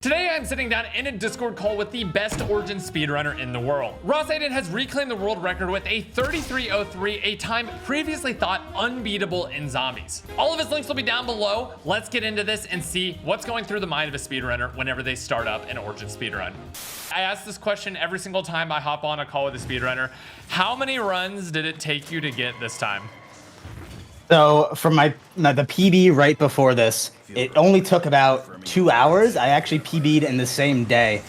Today I'm sitting down in a Discord call with the best Origin speedrunner in the world. Ross Aiden has reclaimed the world record with a 33:03, a time previously thought unbeatable in zombies. All of his links will be down below. Let's get into this and see what's going through the mind of a speedrunner whenever they start up an Origin speedrun. I ask this question every single time I hop on a call with a speedrunner. How many runs did it take you to get this time? So from the PB right before this, it only took about 2 hours. I actually PB'd in the same day,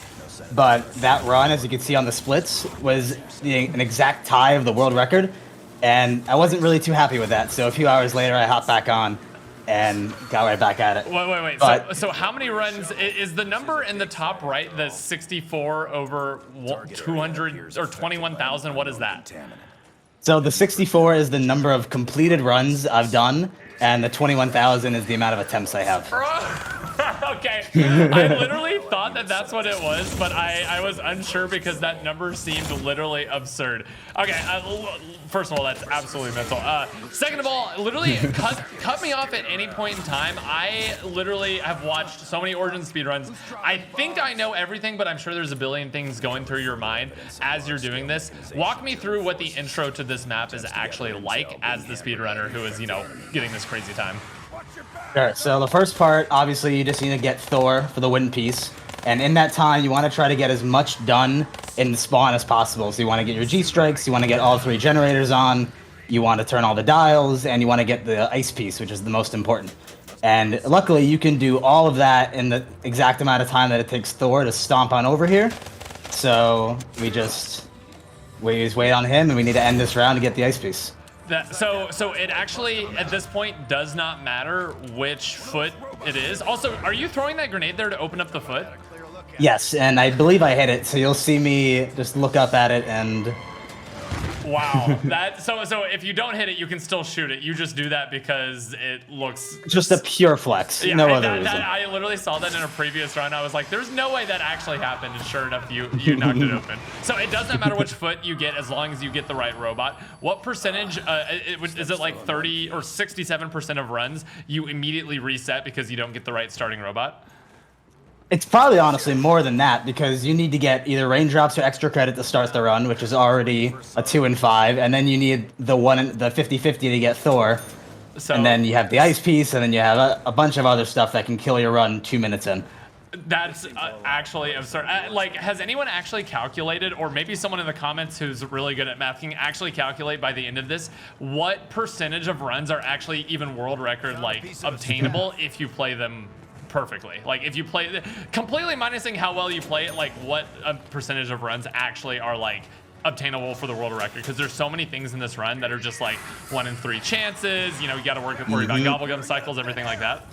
but that run, as you can see on the splits, was an exact tie of the world record, and I wasn't really too happy with that. So a few hours later, I hopped back on and got right back at it. Wait. But, so how many runs is the number in the top right? The 64 over 200 or 21,000? What is that? So the 64 is the number of completed runs I've done, and the 21,000 is the amount of attempts I have. Okay, I literally thought that that's what it was, but I was unsure because that number seemed literally absurd. Okay, first of all, that's absolutely mental. Second of all, literally cut me off at any point in time. I literally have watched so many Origin speedruns. I think I know everything, but I'm sure there's a billion things going through your mind as you're doing this. Walk me through what the intro to this map is actually like as the speedrunner who is, you know, getting this crazy time. Sure. So the first part, obviously, you just need to get Thor for the win piece. And in that time, you want to try to get as much done in the spawn as possible. So you want to get your G-strikes, you want to get all 3 generators on, you want to turn all the dials, and you want to get the ice piece, which is the most important. And luckily, you can do all of that in the exact amount of time that it takes Thor to stomp on over here. So we just wait on him, and we need to end this round to get the ice piece. So it actually, at this point, does not matter which foot it is. Also, are you throwing that grenade there to open up the foot? Yes, and I believe I hit it, so you'll see me just look up at it and... Wow. So if you don't hit it, you can still shoot it. You just do that because it looks... Just a pure flex, yeah, no other reason. I literally saw that in a previous run. I was like, there's no way that actually happened, and sure enough, you knocked it open. So it doesn't matter which foot you get as long as you get the right robot. What percentage, is it like 30 or 67% of runs you immediately reset because you don't get the right starting robot? It's probably honestly more than that because you need to get either raindrops or extra credit to start the run, which is already a 2 and 5, and then you need the 50-50 to get Thor, and then you have the ice piece, and then you have a bunch of other stuff that can kill your run 2 minutes in. That's actually absurd. Like, has anyone actually calculated, or maybe someone in the comments who's really good at math can actually calculate by the end of this, what percentage of runs are actually even world record, like, obtainable if you play them perfectly? Like, if you play completely minusing how well you play it, like what a percentage of runs actually are like obtainable for the world record? Because there's so many things in this run that are just like 1 in 3 chances. You know, you got to worry about gobblegum cycles, everything like that.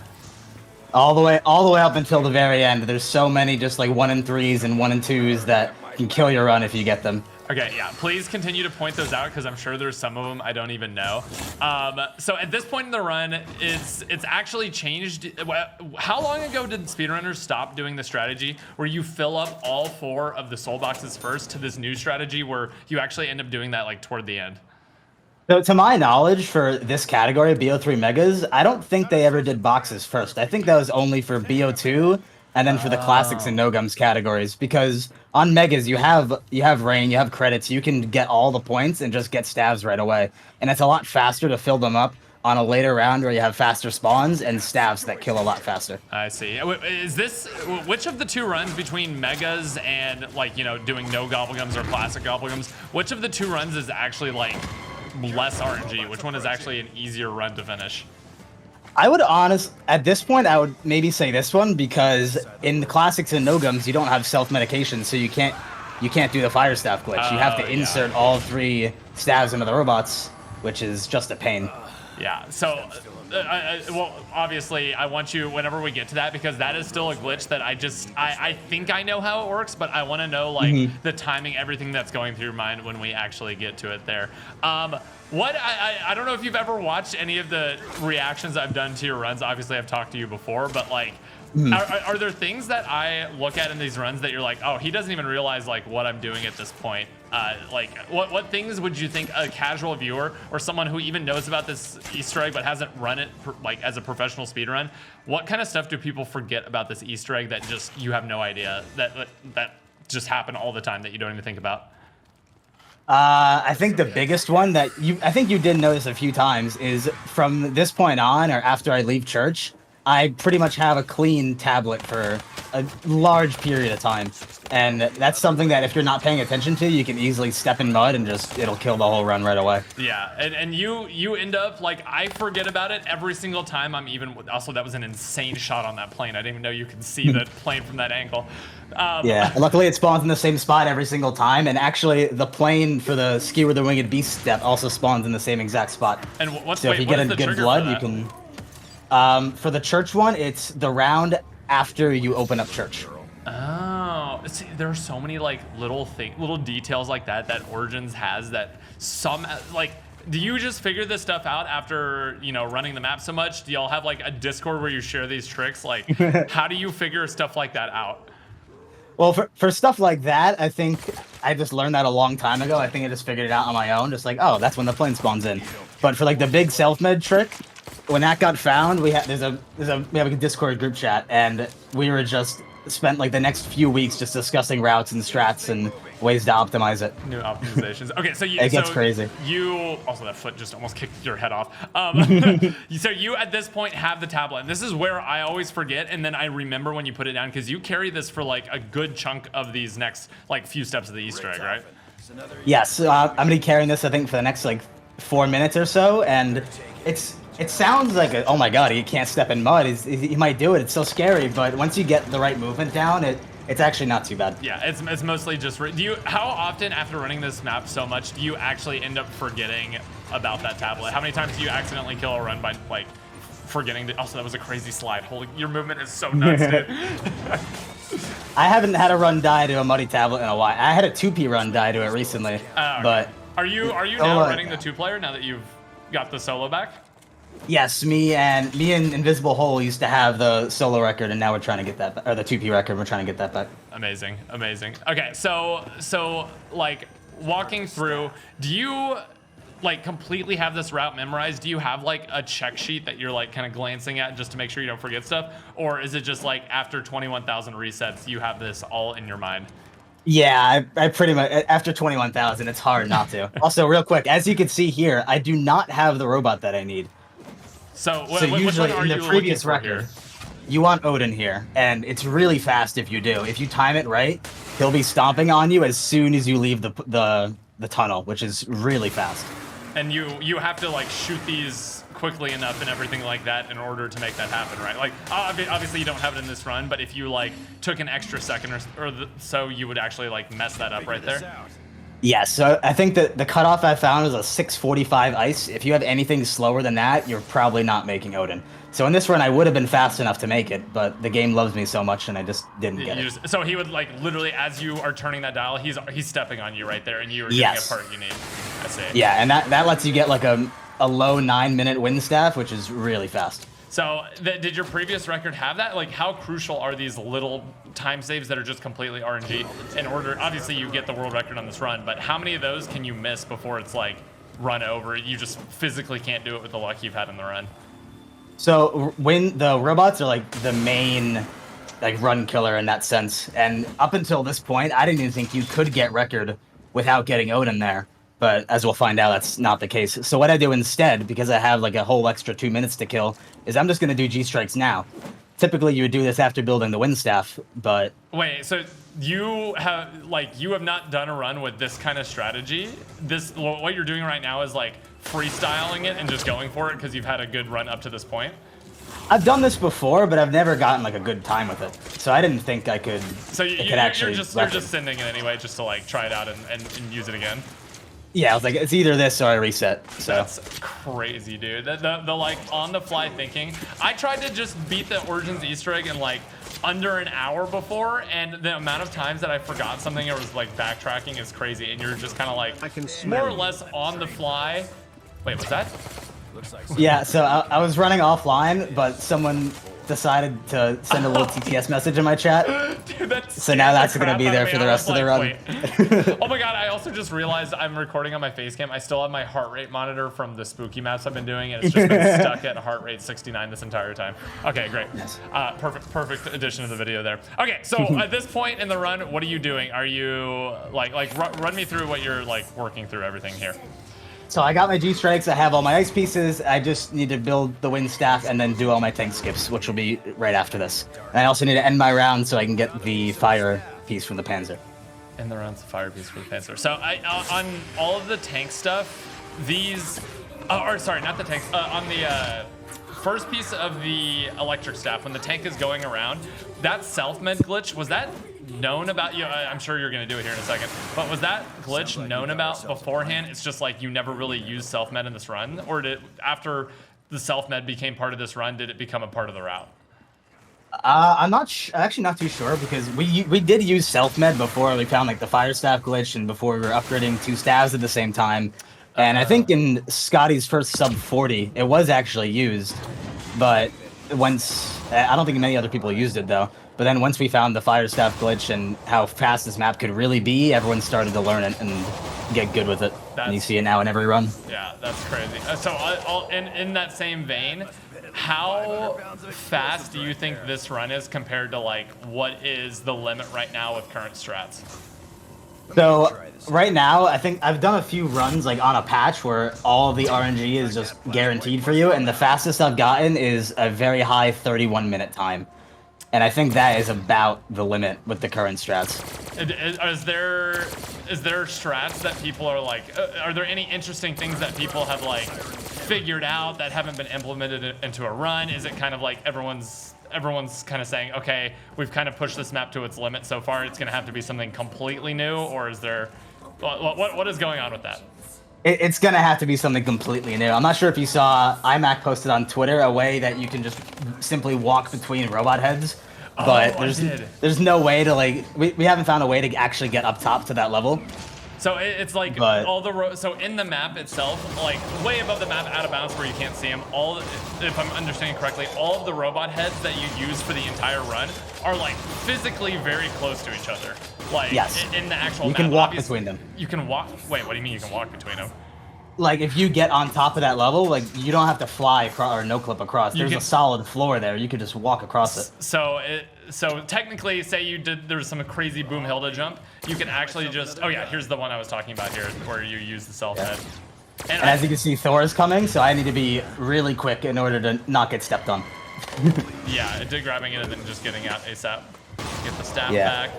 All the way up until the very end. There's so many just like 1 in 3s and 1 in 2s that can kill your run if you get them. Okay, yeah, please continue to point those out because I'm sure there's some of them I don't even know. So at this point in the run, it's actually changed. How long ago did speedrunners stop doing the strategy where you fill up all 4 of the soul boxes first to this new strategy where you actually end up doing that like toward the end? So to my knowledge, for this category, BO3 Megas, I don't think they ever did boxes first. I think that was only for BO2 and then for the classics and no-gums categories, because on Megas, you have rain, you have credits, you can get all the points and just get stabs right away. And it's a lot faster to fill them up on a later round where you have faster spawns and stabs that kill a lot faster. I see. Is this, which of the 2 runs between Megas and, like, you know, doing no gobblegums or classic gobblegums, which of the 2 runs is actually, like, less RNG? Which one is actually an easier run to finish? At this point, I would maybe say this one, because in the classics and no-gums, you don't have self-medication, so you can't do the fire staff glitch. You have to insert all 3 stabs into the robots, which is just a pain. Yeah, so, well, obviously, I want you, whenever we get to that, because that is still a glitch that I think I know how it works, but I want to know, like, the timing, everything that's going through your mind when we actually get to it there. I don't know if you've ever watched any of the reactions I've done to your runs. Obviously, I've talked to you before, but, like, Are there things that I look at in these runs that you're like, oh, he doesn't even realize like what I'm doing at this point? Like what things would you think a casual viewer or someone who even knows about this Easter egg but hasn't run it like as a professional speedrun, what kind of stuff do people forget about this Easter egg that just you have no idea that just happen all the time that you don't even think about? I think the biggest one that I think you did notice a few times is from this point on, or after I leave church, I pretty much have a clean tablet for a large period of time. And that's something that if you're not paying attention to, you can easily step in mud and just, it'll kill the whole run right away. Yeah, and you end up, like, I forget about it every single time I'm even, also that was an insane shot on that plane. I didn't even know you could see the plane from that angle. Yeah, luckily it spawns in the same spot every single time, and actually the plane for the Skewer the Winged Beast step also spawns in the same exact spot. And so if you get a good blood, you can... for the church one, it's the round after you open up church. Oh, see, there are so many like little details like that Origins has that some like. Do you just figure this stuff out after, you know, running the map so much? Do y'all have like a Discord where you share these tricks? Like, how do you figure stuff like that out? Well, for stuff like that, I think I just learned that a long time ago. I think I just figured it out on my own. Just like, oh, that's when the plane spawns in. But for like the big self-med trick, when that got found, we have a Discord group chat, and we were just spent like the next few weeks just discussing routes and strats and ways to optimize it. New optimizations. Okay, so it gets crazy. You also, that foot just almost kicked your head off. So you at this point have the tablet, and this is where I always forget, and then I remember when you put it down because you carry this for like a good chunk of these next like few steps of the Easter egg, right? Yes, I'm gonna be carrying this I think for the next like 4 minutes or so, and it sounds like, oh my god, he can't step in mud. He might do it. It's so scary, but once you get the right movement down, it's actually not too bad. Yeah, it's mostly just. How often after running this map so much do you actually end up forgetting about that tablet? How many times do you accidentally kill a run by like forgetting to? Also, that was a crazy slide. Holy, your movement is so nuts, dude. I haven't had a run die to a muddy tablet in a while. I had a 2P run die to it recently, okay. But are you now running the 2-player now that you've got the solo back? Yes, me and Invisible Hole used to have the solo record, and now we're trying to get that back, or the 2P record. We're trying to get that back. Amazing, amazing. Okay, so like walking through, do you like completely have this route memorized? Do you have like a check sheet that you're like kind of glancing at just to make sure you don't forget stuff, or is it just like after 21,000 resets you have this all in your mind? Yeah, I pretty much, after 21,000, it's hard not to. Also, real quick, as you can see here, I do not have the robot that I need. So usually in the previous record, you want Odin here, and it's really fast if you do. If you time it right, he'll be stomping on you as soon as you leave the tunnel, which is really fast. And you have to like shoot these quickly enough and everything like that in order to make that happen, right? Like obviously you don't have it in this run, but if you like took an extra second so you would actually like mess that up right there. Yes, so I think that the cutoff I found is a 6:45 ice. If you have anything slower than that, you're probably not making Odin. So in this run, I would have been fast enough to make it, but the game loves me so much, and I just didn't get it. So he would like literally, as you are turning that dial, he's stepping on you right there, and you are getting a part you need. I see. Yeah, and that lets you get like a low 9-minute wind staff, which is really fast. So did your previous record have that? Like, how crucial are these little time saves that are just completely RNG in order? Obviously, you get the world record on this run, but how many of those can you miss before it's like run over? You just physically can't do it with the luck you've had in the run. So when the robots are like the main like run killer in that sense, and up until this point, I didn't even think you could get record without getting Odin there. But as we'll find out, that's not the case. So what I do instead, because I have like a whole extra 2 minutes to kill, is I'm just going to do G-Strikes now. Typically, you would do this after building the wind staff, but... Wait, so you have not done a run with this kind of strategy? What you're doing right now is like freestyling it and just going for it because you've had a good run up to this point? I've done this before, but I've never gotten like a good time with it. So I didn't think I could. So you're just sending it anyway, just to like try it out and use it again. Yeah, I was like, it's either this or I reset. So that's crazy, dude. The like on the fly thinking. I tried to just beat the Origins Easter egg in like under an hour before, and the amount of times that I forgot something or was like backtracking is crazy. And you're just kind of like more or less on the fly. Wait, was that? Yeah, so I was running offline, but someone decided to send a little TTS message in my chat. Dude, so now that's going to be there for the rest of the run. Oh my god, I also just realized I'm recording on my face cam. I still have my heart rate monitor from the spooky maps I've been doing, and it's just been stuck at heart rate 69 this entire time. Okay, great. Yes. Perfect addition to the video there. Okay, so at this point in the run, what are you doing? Are you run me through what you're like working through everything here. So I got my G strikes, I have all my ice pieces, I just need to build the wind staff and then do all my tank skips, which will be right after this. And I also need to end my round so I can get the fire piece from the Panzer. End the round's the fire piece for the Panzer. So on all of the tank stuff, these, or sorry, not the tanks, on the first piece of the electric staff, when the tank is going around, that self-med glitch, was that known about? You know, I'm sure you're going to do it here in a second, but was that glitch known about beforehand? It's just like you never really used self-med in this run, or did after the self-med became part of this run, did it become a part of the route? I'm actually not too sure, because we did use self-med before we found like the fire staff glitch and before we were upgrading 2 staves at the same time. And I think in Scotty's first sub 40, it was actually used, but once, I don't think many other people used it though. But then once we found the fire staff glitch and how fast this map could really be, everyone started to learn it and get good with it. And you see it now in every run. Yeah, that's crazy. So in that same vein, how fast do you think this run is compared to like what is the limit right now with current strats? So right now, I think I've done a few runs like on a patch where all of the RNG is just guaranteed for you, and the fastest I've gotten is a very high 31-minute time. And I think that is about the limit with the current strats. Is there strats that people are like, are there any interesting things that people have like figured out that haven't been implemented into a run? Is it kind of like everyone's kind of saying, okay, we've kind of pushed this map to its limit so far, it's going to have to be something completely new? Or is there, what is going on with that? It's going to have to be something completely new. I'm not sure if you saw, iMac posted on Twitter a way that you can just simply walk between robot heads. But there's no way to like, we haven't found a way to actually get up top to that level. So it's like so in the map itself, like way above the map, out of bounds where you can't see them, if I'm understanding correctly, all of the robot heads that you use for the entire run are like physically very close to each other. Like yes. In the actual map. You can walk between them. You can walk, wait, what do you mean you can walk between them? Like if you get on top of that level, like you don't have to fly across or no clip across. There's a solid floor there. You could just walk across it. So technically, say there was some crazy boom Hilda jump, you can actually just, oh yeah, here's the one I was talking about here, where you use the self-head. Yeah. And as you can see, Thor is coming, so I need to be really quick in order to not get stepped on. Yeah, grabbing it and then just getting out ASAP. Get the staff back.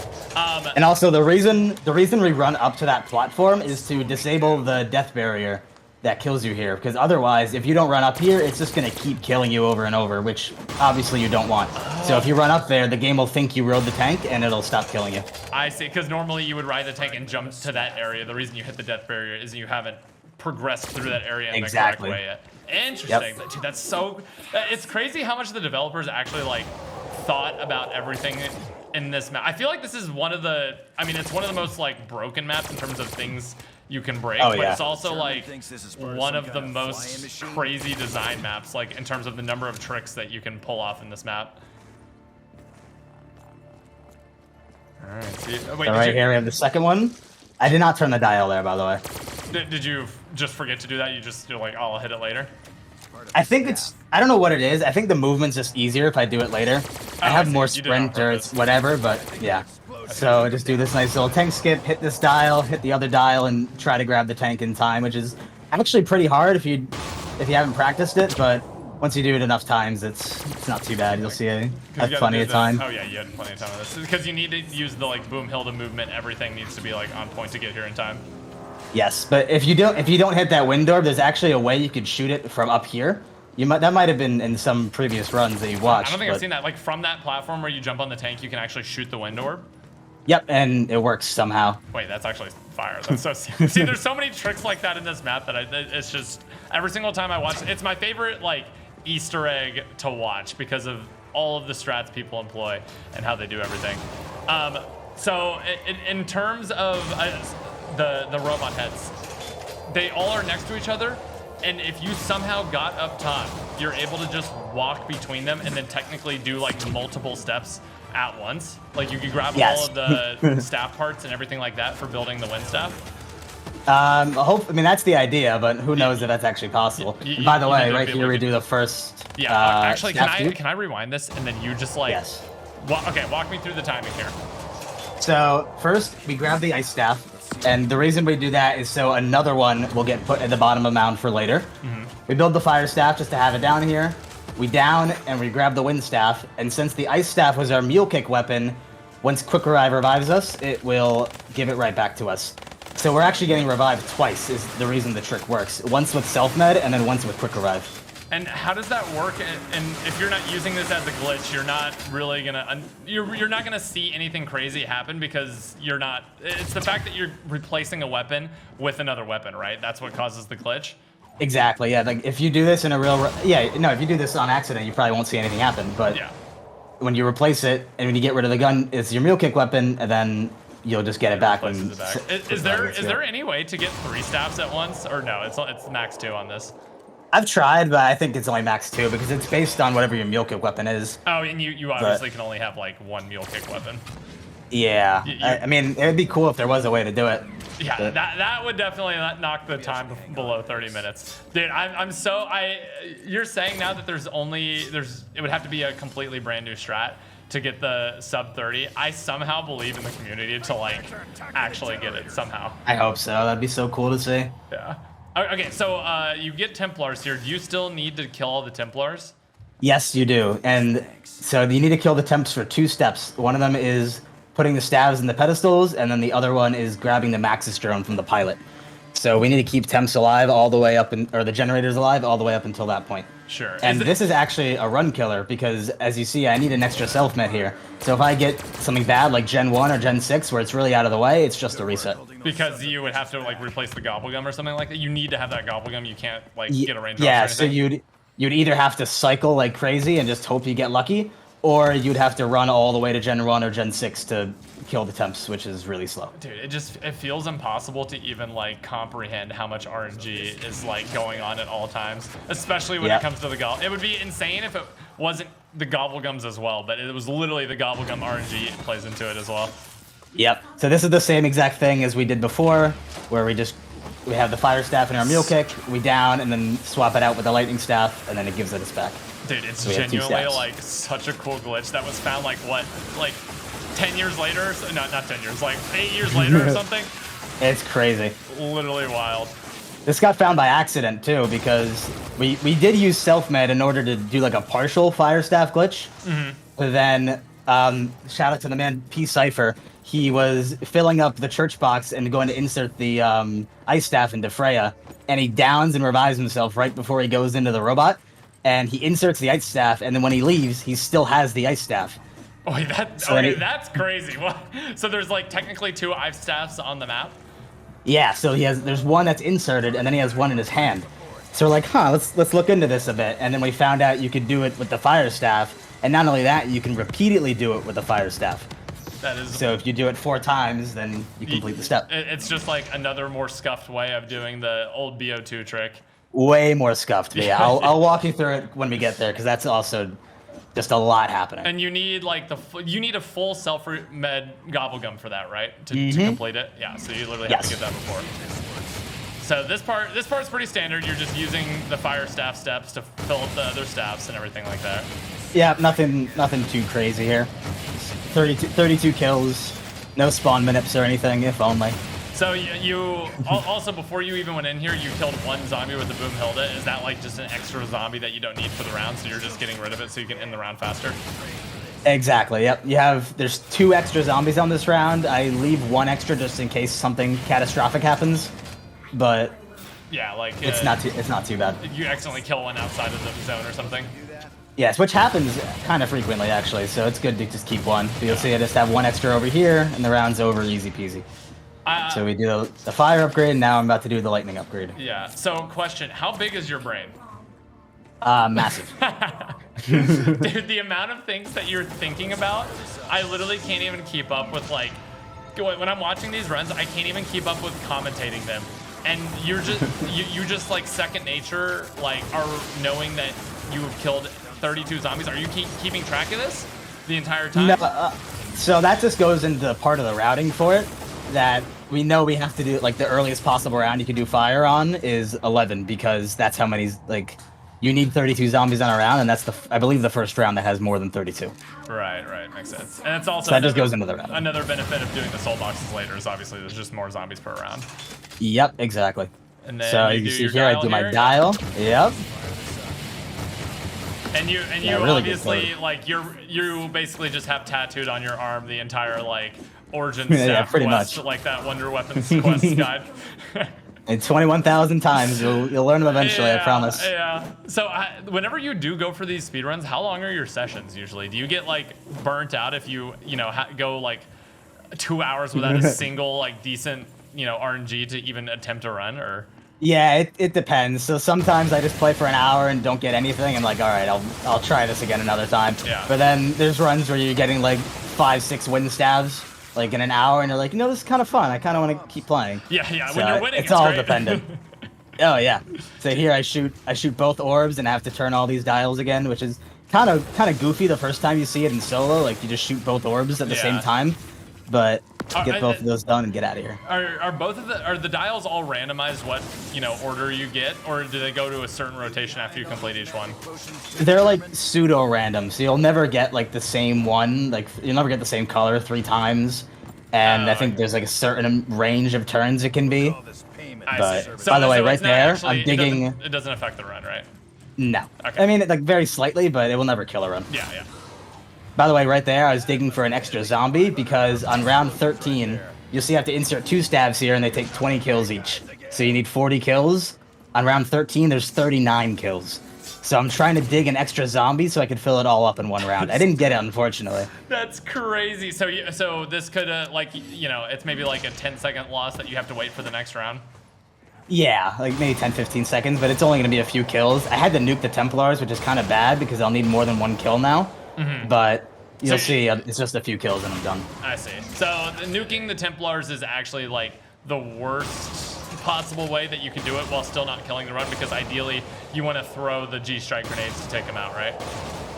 And also the reason we run up to that platform is to disable the death barrier that kills you here, because otherwise, if you don't run up here, it's just going to keep killing you over and over, which obviously you don't want. So if you run up there, the game will think you rode the tank, and it'll stop killing you. I see, because normally you would ride the tank and jump to that area. The reason you hit the death barrier is you haven't progressed through that area in the correct way yet. Interesting. Yep. Dude, that's so... It's crazy how much the developers actually, like, thought about everything in this map. I feel like this is one of the... I mean, it's one of the most, like, broken maps in terms of things you can break, but it's also like one of the most crazy design maps, like in terms of the number of tricks that you can pull off in this map. All right, so right here we have the second one. I did not turn the dial there, by the way. Did you just forget to do that? You're like, oh, I'll hit it later? I think it's, I don't know what it is. I think the movement's just easier if I do it later. I have more sprint or whatever, but yeah. So I just do this nice little tank skip, hit this dial, hit the other dial, and try to grab the tank in time, which is actually pretty hard if you haven't practiced it, but once you do it enough times, it's not too bad. You'll see I have plenty of time. Oh yeah, you had plenty of time on this. Because you need to use the like boom Hilda movement, everything needs to be like on point to get here in time. Yes, but if you don't hit that wind orb, there's actually a way you could shoot it from up here. That might have been in some previous runs that you watched. I don't think I've seen that. Like from that platform where you jump on the tank, you can actually shoot the wind orb. Yep, and it works somehow. Wait, that's actually fire. That's so see, there's so many tricks like that in this map that it's just every single time I watch it, it's my favorite like Easter egg to watch because of all of the strats people employ and how they do everything. So in terms of the robot heads, they all are next to each other. And if you somehow got up top, you're able to just walk between them and then technically do like multiple steps at once. Like you could grab all of the staff parts and everything like that for building the wind staff. I mean, that's the idea, but who knows if that's actually possible. And by the way, right here we do the first. Yeah, actually, can I rewind this and then you just like? Yes. Okay, walk me through the timing here. So first we grab the ice staff, and the reason we do that is so another one will get put at the bottom of the mound for later. We build the fire staff just to have it down here. We down and we grab the wind staff, and since the ice staff was our mule kick weapon, once Quick Revive revives us, it will give it right back to us. So we're actually getting revived twice is the reason the trick works. Once with self-med and then once with Quick Revive. And how does that work? And if you're not using this as a glitch, you're not really gonna you're not gonna see anything crazy happen because you're not. It's the fact that you're replacing a weapon with another weapon, right? That's what causes the glitch. Exactly. Yeah. Like if you do this in a real, if you do this on accident, you probably won't see anything happen. But when you replace it and when you get rid of the gun, it's your mule kick weapon, and then you'll just get it back. Is there any way to get 3 staffs at once, or no? It's max 2 on this. I've tried, but I think it's only max 2 because it's based on whatever your mule kick weapon is. Oh, and you obviously can only have like 1 mule kick weapon. Yeah, I mean, it would be could if there was a way to do it. Yeah, but that would definitely knock the time below 30 minutes. Dude, you're saying now that it would have to be a completely brand new strat to get the sub 30. I somehow believe in the community to like actually get it somehow. I hope so. That'd be so cool to see. Yeah. Okay, so you get Templars here. Do you still need to kill all the Templars? Yes, you do. And so you need to kill the Temps for 2 steps. One of them is putting the stabs in the pedestals, and then the other one is grabbing the Maxis drone from the pilot. So we need to keep Temps alive all the way up, or the generators alive all the way up until that point. Sure. And this is actually a run killer because, as you see, I need an extra self-med here. So if I get something bad like Gen 1 or Gen 6 where it's really out of the way, it's just a reset. Because you would have to like replace the gobblegum or something like that. You need to have that gobblegum. You can't like get a range. Yeah, so you'd either have to cycle like crazy and just hope you get lucky, or you'd have to run all the way to Gen 1 or Gen 6 to kill the Temps, which is really slow. Dude, it feels impossible to even like comprehend how much RNG is like going on at all times, especially when it comes to the gobble. It would be insane if it wasn't the gobblegums as well, but it was literally the gobblegum RNG plays into it as well. Yep. So this is the same exact thing as we did before, where we have the fire staff in our mule kick, we down, and then swap it out with the lightning staff, and then it gives it us back. Dude, it's genuinely like such a cool glitch that was found like 10 years later? No, not 10 years, like 8 years later or something? It's crazy. Literally wild. This got found by accident too, because we did use self-med in order to do like a partial fire staff glitch. But then, shout out to the man P Cypher. He was filling up the church box and going to insert the ice staff into Freya, and he downs and revives himself right before he goes into the robot. And he inserts the ice staff, and then when he leaves, he still has the ice staff. Oh, that's crazy. What? So there's like technically 2 ice staffs on the map? Yeah, so there's one that's inserted, and then he has one in his hand. So we're like, let's look into this a bit. And then we found out you could do it with the fire staff, and not only that, you can repeatedly do it with the fire staff. That is. So if you do it 4 times, then you complete the step. It's just like another more scuffed way of doing the old BO2 trick. Way more scuffed, but yeah, I'll walk you through it when we get there, because that's also just a lot happening. And you need like you need a full self-med gobblegum for that, right? To complete it. Yeah. So you literally have to get that before. So this part's pretty standard. You're just using the fire staff steps to fill up the other staffs and everything like that. Yeah, nothing too crazy here. 32 kills, no spawn minips or anything, if only. So you also, before you even went in here, you killed 1 zombie with the Boom Hilda. Is that like just an extra zombie that you don't need for the round, so you're just getting rid of it so you can end the round faster? Exactly, yep. There's 2 extra zombies on this round. I leave 1 extra just in case something catastrophic happens, but yeah, like it's not too bad. You accidentally kill 1 outside of the zone or something. Yes, which happens kind of frequently actually, so it's good to just keep 1. But you'll see I just have 1 extra over here, and the round's over easy peasy. So we do the fire upgrade, and now I'm about to do the lightning upgrade. Yeah. So question, how big is your brain? Massive. Dude, the amount of things that you're thinking about, I literally can't even keep up with, like, when I'm watching these runs, I can't even keep up with commentating them. and you're just you just like second nature, like are knowing that you have killed 32 zombies. Are you keeping track of this the entire time? No, so that just goes into part of the routing for it, that we know we have to do, like, the earliest possible round you can do fire on is 11, because that's how many, like, you need 32 zombies on a round, and that's I believe the first round that has more than 32. Right, makes sense. And it's also so that just goes into the round. Another benefit of doing the soul boxes later is obviously there's just more zombies per round. Yep, exactly. And then so you see here, I do my dial. Yep. And you really obviously, like, you basically just have tattooed on your arm the entire, like, origin staff pretty quest, much. like that Wonder Weapons quest guide. And 21,000 times, you'll learn them eventually, yeah, I promise. Yeah. So whenever you do go for these speedruns, how long are your sessions usually? Do you get, like, burnt out if you go, like, 2 hours without a single, like, decent, RNG to even attempt to run, or? Yeah, it depends. So sometimes I just play for an hour and don't get anything. I'm like, all right, I'll try this again another time. Yeah. But then there's runs where you're getting like 5-6 win stabs like in an hour, and you're like, this is kind of fun. I kind of want to keep playing. Yeah. So When you're winning, it's all great. dependent. Oh yeah. So here I shoot both orbs and I have to turn all these dials again, which is kind of goofy the first time you see it in solo. Like you just shoot both orbs at the same time, but get both of those done and get out of here. Are the dials all randomized what order you get, or do they go to a certain rotation after you complete each one? They're like pseudo random, so you'll never get like the same one. Like you'll never get the same color 3 times, and I think there's like a certain range of turns it can be. But by the way, right there, I'm digging. It doesn't affect the run, right? No. Okay. I mean, like very slightly, but it will never kill a run. Yeah. By the way, right there, I was digging for an extra zombie because on round 13, you'll see I have to insert 2 stabs here, and they take 20 kills each. So you need 40 kills. On round 13, there's 39 kills. So I'm trying to dig an extra zombie so I could fill it all up in one round. I didn't get it, unfortunately. That's crazy. So this could it's maybe like a 10-second loss that you have to wait for the next round. Yeah, like maybe 10-15 seconds, but it's only going to be a few kills. I had to nuke the Templars, which is kind of bad because I'll need more than 1 kill now. But you'll see, it's just a few kills and I'm done. I see. So nuking the Templars is actually like the worst possible way that you can do it while still not killing the run, because ideally you want to throw the G-Strike grenades to take them out, right?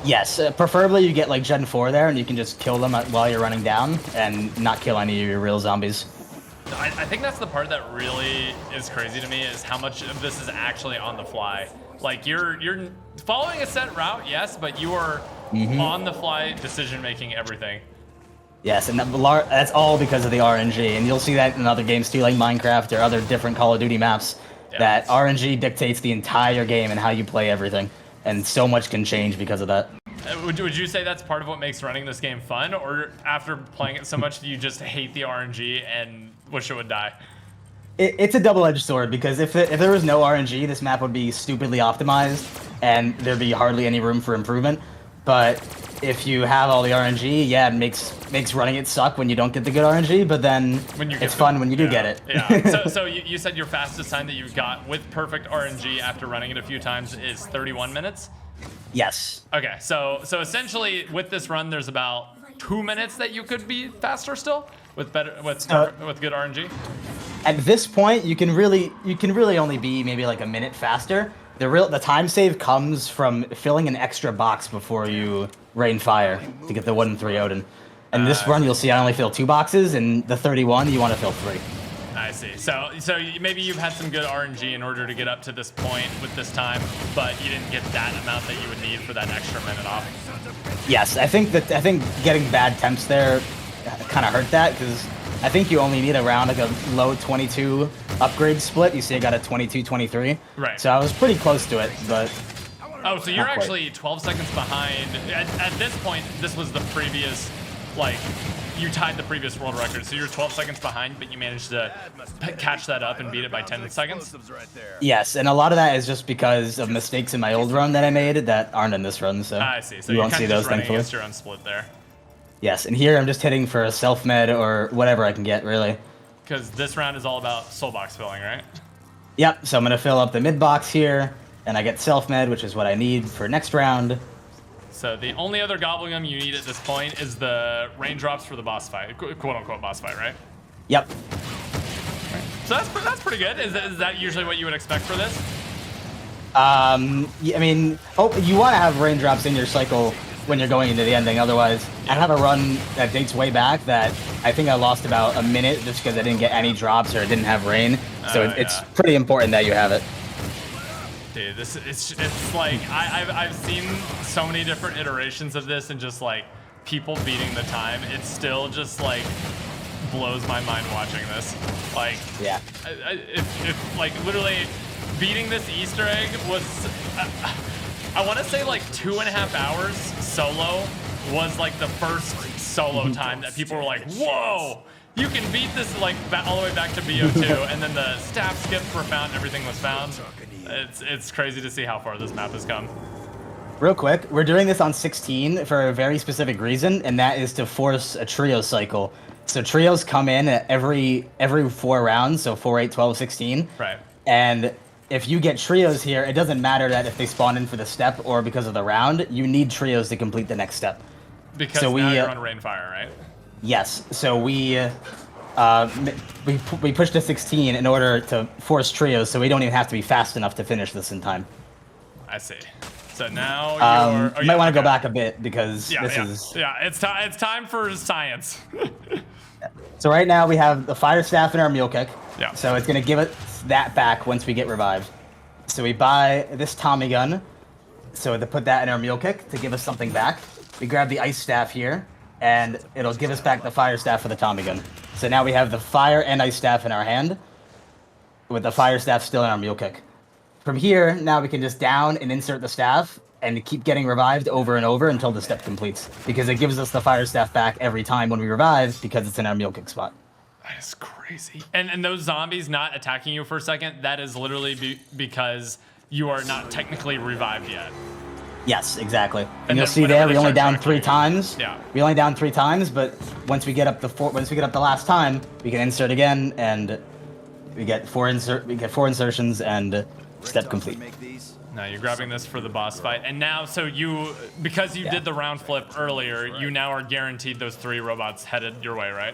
Yes, preferably you get like Gen 4 there and you can just kill them while you're running down and not kill any of your real zombies. I think that's the part that really is crazy to me, is how much of this is actually on the fly. Like you're following a set route, yes, but you are on the fly decision making everything. Yes, and that's all because of the RNG, and you'll see that in other games too, like Minecraft or other different Call of Duty maps. Yeah. That RNG dictates the entire game and how you play everything, and so much can change because of that. Would you say that's part of what makes running this game fun, or after playing it so much do you just hate the RNG and wish it would die? It's a double-edged sword, because if there was no RNG, this map would be stupidly optimized, and there'd be hardly any room for improvement. But if you have all the RNG, yeah, it makes running it suck when you don't get the good RNG, but then it's fun when you do get it. Yeah. So you said your fastest time that you got with perfect RNG after running it a few times is 31 minutes? Yes. Okay, so essentially with this run, there's about 2 minutes that you could be faster still with good RNG. At this point, you can really only be maybe like a minute faster. The time save comes from filling an extra box before you rain fire to get the 1-3 Odin. And this run, you'll see I only fill 2 boxes, and the 31 you want to fill 3. I see. So maybe you've had some good RNG in order to get up to this point with this time, but you didn't get that amount that you would need for that extra minute off. Yes, I think getting bad temps there kind of hurt that, because I think you only need around like a low 22 upgrade split. You see I got a 22-23. Right. So I was pretty close to it, but... Oh, so you're actually 12 seconds behind. At this point, this was the previous, like, you tied the previous world record. So you're 12 seconds behind, but you managed to catch that up and beat it by 10 seconds? Yes, and a lot of that is just because of mistakes in my old run that I made that aren't in this run, so I see. So you you're won't kind see of those, just running thankfully. against your own split there. Yes, and here I'm just hitting for a self-med or whatever I can get, really. Because this round is all about soul box filling, right? Yep, so I'm going to fill up the mid-box here, and I get self-med, which is what I need for next round. So the only other gobblegum you need at this point is the raindrops for the boss fight, quote-unquote boss fight, right? Yep. So that's pretty good. Is that usually what you would expect for this? Yeah, I mean, you want to have raindrops in your cycle when you're going into the ending. Otherwise, I have a run that dates way back that I think I lost about a minute just because I didn't get any drops or it didn't have rain. So it's pretty important that you have it. Dude, it's like I've seen so many different iterations of this and just like people beating the time. It still just like blows my mind watching this. Like, yeah, if like literally beating this Easter egg was, I want to say like 2.5 hours solo was like the first solo time that people were like, whoa, you can beat this like all the way back to BO2, and then the staff skips were found, everything was found. It's crazy to see how far this map has come. Real quick, we're doing this on 16 for a very specific reason, and that is to force a trio cycle. So trios come in at every 4 rounds, so 4, 8, 12, 16. Right. And if you get trios here, it doesn't matter that if they spawn in for the step or because of the round, you need trios to complete the next step. Because now you're on Rainfire, right? Yes. So we pushed to 16 in order to force trios, so we don't even have to be fast enough to finish this in time. I see. So now you might want to go back a bit because it's time for science. So right now we have the fire staff and our mule kick. Yeah. So it's gonna give us that back once we get revived. So we buy this Tommy gun. So to put that in our mule kick to give us something back. We grab the ice staff here, and it'll give us back the fire staff for the Tommy gun. So now we have the fire and ice staff in our hand, with the fire staff still in our mule kick. From here, now we can just down and insert the staff and keep getting revived over and over until the step completes. Because it gives us the fire staff back every time when we revive because it's in our mule kick spot. That is crazy. And those zombies not attacking you for a second, that is literally because you are not technically revived yet. Yes, exactly. And you'll see there we only down 3 times. Yeah. We only down 3 times, but once we get up the last time, we can insert again, and we get 4 insertions and step complete. Now you're grabbing this for the boss fight, and now because you did the round flip earlier, you now are guaranteed those 3 robots headed your way, right?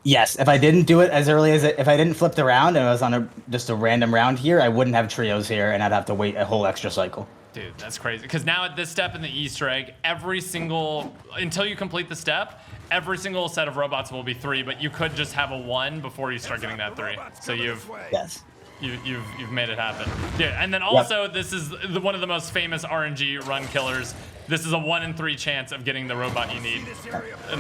Yes. If I didn't do it as early as if I didn't flip the round and I was on just a random round here, I wouldn't have trios here, and I'd have to wait a whole extra cycle. Dude, that's crazy. Because now at this step in the Easter egg, until you complete the step, every single set of robots will be 3, but you could just have a 1 before you start getting that 3. So you've made it happen. Dude, and then also this is one of the most famous RNG run killers. This is a 1 in 3 chance of getting the robot you need.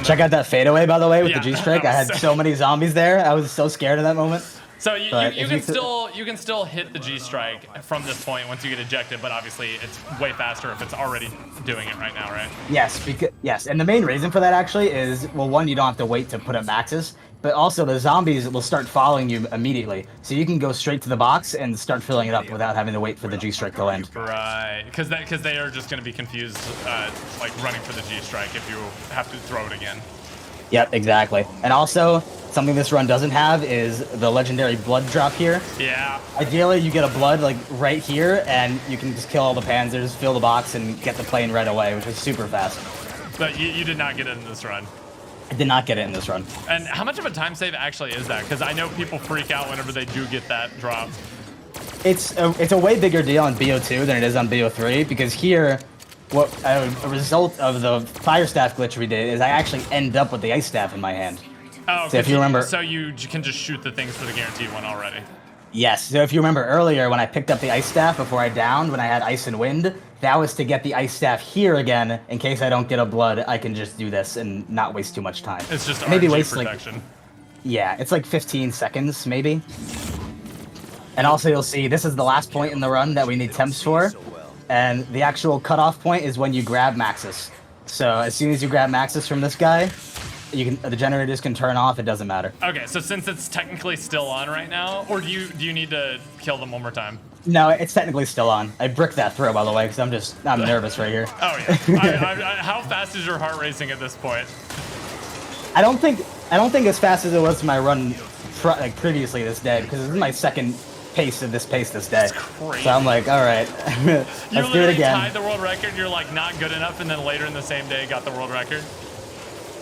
Check out that fadeaway, by the way, with the G-Strike. I had so many zombies there. I was so scared of that moment. So you can still hit the G-Strike from this point once you get ejected, but obviously it's way faster if it's already doing it right now, right? Yes, and the main reason for that actually is, well, 1, you don't have to wait to put up maxes, but also the zombies will start following you immediately. So you can go straight to the box and start filling it up without having to wait for the G-Strike to land. Right, because they are just going to be confused, like running for the G-Strike if you have to throw it again. Yep, exactly. And also, something this run doesn't have is the legendary blood drop here. Yeah. Ideally, you get a blood like right here, and you can just kill all the panzers, fill the box, and get the plane right away, which is super fast. But you did not get it in this run. I did not get it in this run. And how much of a time save actually is that? Because I know people freak out whenever they do get that drop. It's a way bigger deal on BO2 than it is on BO3, because here, a result of the fire staff glitch we did is I actually end up with the ice staff in my hand. Oh, so if you remember, so you can just shoot the things for the guaranteed one already. Yes. So if you remember earlier when I picked up the ice staff before I downed, when I had ice and wind, that was to get the ice staff here again in case I don't get a blood. I can just do this and not waste too much time. It's just maybe RNG waste protection. It's like 15 seconds maybe. And also you'll see this is the last point in the run that we need temps for. And the actual cutoff point is when you grab Maxis. So as soon as you grab Maxis from this guy, the generators can turn off. It doesn't matter. Okay, so since it's technically still on right now, or do you need to kill them one more time? No, it's technically still on. I bricked that throw, by the way, because I'm nervous right here. Oh yeah. How fast is your heart racing at this point? I don't think as fast as it was to my run previously this day, because this is my second pace of this day. That's crazy. So I'm like, all right, let's do it again. You tied the world record. You're like not good enough, and then later in the same day got the world record.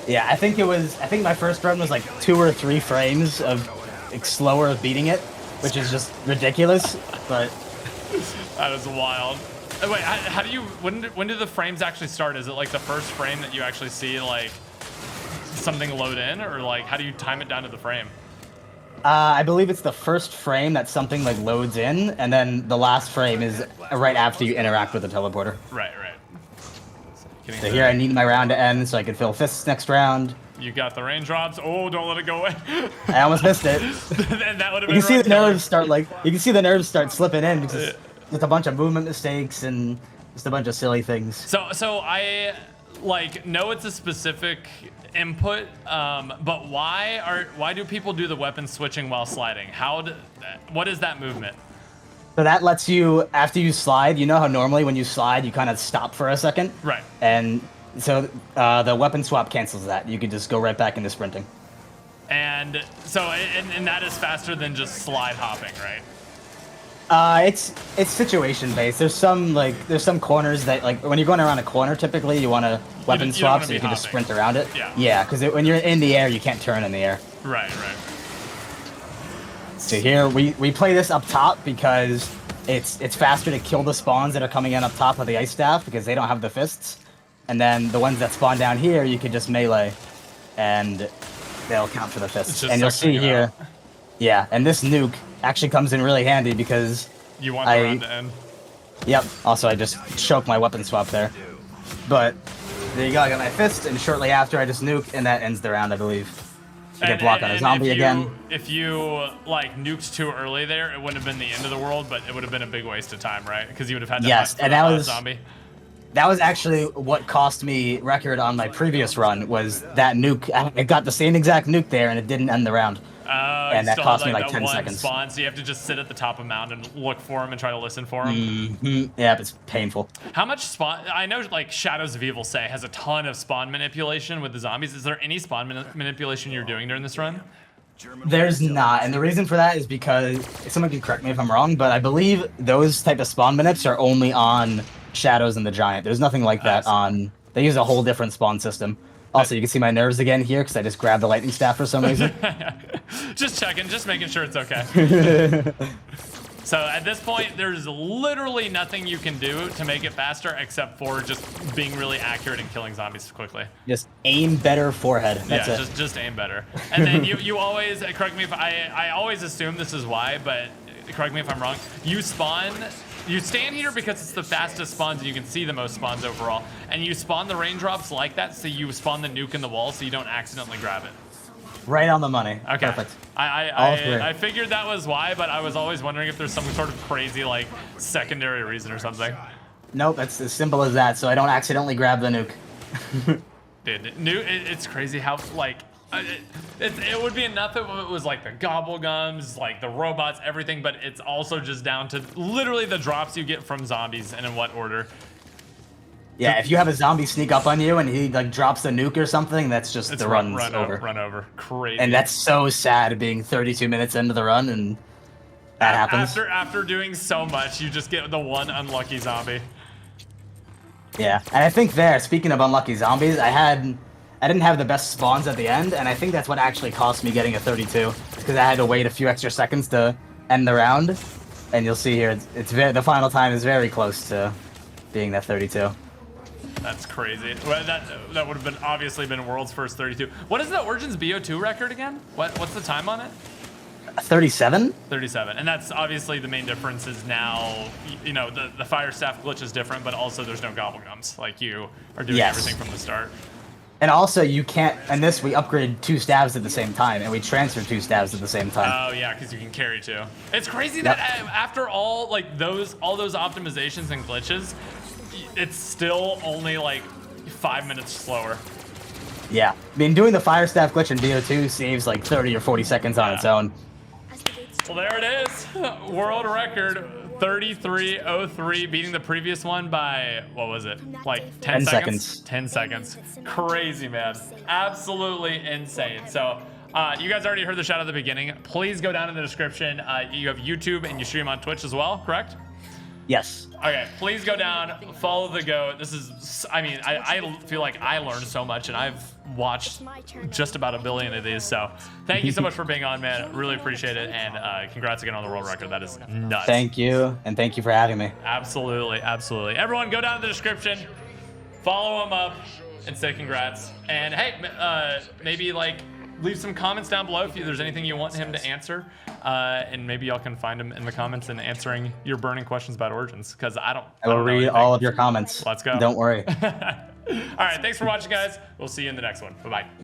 Yeah, I think my first run was like 2 or 3 frames of like, slower of beating it, which is just ridiculous. But that is wild. Wait, how do you? When do the frames actually start? Is it like the first frame that you actually see like something load in, or like how do you time it down to the frame? I believe it's the first frame that something like loads in, and then the last frame is right after you interact with the teleporter. Right. So here I need my round to end so I can fill fists next round. You got the raindrops. Oh, don't let it go away. I almost missed it. And that would have been. You can see the nerves start slipping in because it's a bunch of movement mistakes and just a bunch of silly things. So I like know it's a specific input, but why do people do the weapon switching while sliding? What is that movement? So that lets you, after you slide, you know how normally when you slide you kind of stop for a second? Right. And so the weapon swap cancels that. You can just go right back into sprinting. And so, and that is faster than just slide hopping, right? It's situation based. There's some corners that, like, when you're going around a corner, typically you want to weapon swap so you can just sprint around it. Yeah, because when you're in the air, you can't turn in the air. Right. So here we play this up top because it's faster to kill the spawns that are coming in up top with the ice staff because they don't have the fists, and then the ones that spawn down here you can just melee, and they'll count for the fists. And you'll see here, yeah. And this nuke actually comes in really handy because you want the round to end. Yep. Also, I just choked my weapon swap there, but there you go. I got my fist, and shortly after I just nuke, and that ends the round, I believe. You get blocked on a zombie again. If you like nuked too early there, it wouldn't have been the end of the world, but it would have been a big waste of time, right? Because you would have had to yes, and that was zombie. That was actually what cost me record on my previous run. Was that nuke? I got the same exact nuke there, and it didn't end the round. And that cost me like 10 seconds. Spawn, so you have to just sit at the top of mountain and look for him and try to listen for him. Mm-hmm. Yeah, it's painful. How much spawn? I know, like Shadows of Evil say has a ton of spawn manipulation with the zombies. Is there any spawn manipulation you're doing during this run? There's not, and the reason for that is because someone can correct me if I'm wrong, but I believe those type of spawn manips are only on Shadows and the Giant. There's nothing like that on. They use a whole different spawn system. Also, you can see my nerves again here because I just grabbed the lightning staff for some reason. Just checking, just making sure it's okay. So at this point, there's literally nothing you can do to make it faster except for just being really accurate and killing zombies quickly. Just aim better forehead. That's it. Just aim better. And then you always, correct me if I always assume this is why, but correct me if I'm wrong. You stand here because it's the fastest spawns and you can see the most spawns overall. And you spawn the raindrops like that, so you spawn the nuke in the wall so you don't accidentally grab it. Right on the money. Okay. Perfect. I figured that was why, but I was always wondering if there's some sort of crazy, like, secondary reason or something. Nope, it's as simple as that, so I don't accidentally grab the nuke. Dude, it's crazy how, like, it would be enough if it was like the gobblegums, like the robots, everything, but it's also just down to literally the drops you get from zombies and in what order. Yeah, if you have a zombie sneak up on you and he like drops the nuke or something, that's just the run's over. Run over. Crazy. And that's so sad being 32 minutes into the run and that happens. After doing so much, you just get the one unlucky zombie. Yeah, and I think there, speaking of unlucky zombies, I didn't have the best spawns at the end, and I think that's what actually cost me getting a 32, because I had to wait a few extra seconds to end the round, and you'll see here, the final time is very close to being that 32. That's crazy. Well, that would have been obviously been world's first 32. What is the Origins BO2 record again? What's the time on it? 37? 37, and that's obviously the main difference is now, you know, the fire staff glitch is different, but also there's no gobblegums. Like you are doing everything from the start. And also, you can't, and this, we upgrade 2 stabs at the same time, and we transfer 2 stabs at the same time. Oh, yeah, because you can carry 2. It's crazy that after all, like, all those optimizations and glitches, it's still only, like, 5 minutes slower. Yeah. I mean, doing the fire staff glitch in BO2 saves, like, 30 or 40 seconds on its own. Well, there it is. World record. 33:03, beating the previous one by, what was it? Like 10 seconds? 10 seconds. Crazy, man. Absolutely insane. So, you guys already heard the shout at the beginning. Please go down in the description. You have YouTube and you stream on Twitch as well, correct? Yes. Okay, please go down, follow the GOAT. This is, I mean, I feel like I learned so much, and I've watched just about 1 billion of these. So thank you so much for being on, man. Really appreciate it, and congrats again on the world record. That is nuts. Thank you, and thank you for having me. Absolutely, absolutely. Everyone, go down in the description, follow him up, and say congrats. And hey, maybe like leave some comments down below if there's anything you want him to answer, and maybe y'all can find him in the comments and answering your burning questions about Origins, because I will don't know read anything. all of your comments. Let's go. Don't worry. All right, thanks for watching, guys. We'll see you in the next one. Bye-bye.